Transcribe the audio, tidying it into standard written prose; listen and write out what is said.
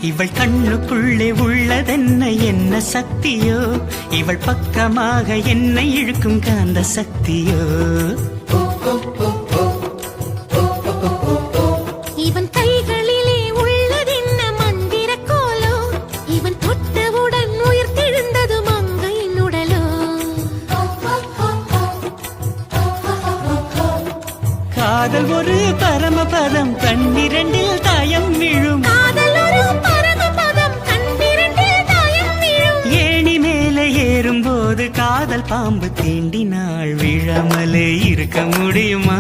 இவள் கண்ணுக்குள்ளே உள்ளதென்ன என்ன சக்தியோ இவள் பக்கமாக என்னை இழுக்கும் காந்த சக்தியோ இவன் கைகளிலே உள்ளதென்ன மந்திர கோலோ இவன் தொட்டவுடன் உயிர் தெழுந்தது மங்கையின் உடலோ காதல் ஒரு பரமபதம் கண்ணிரண்டில் தாயம் விழும் ஏறும்போது காதல் பாம்பு தீண்டினாள் விழாமலே இருக்க முடியுமா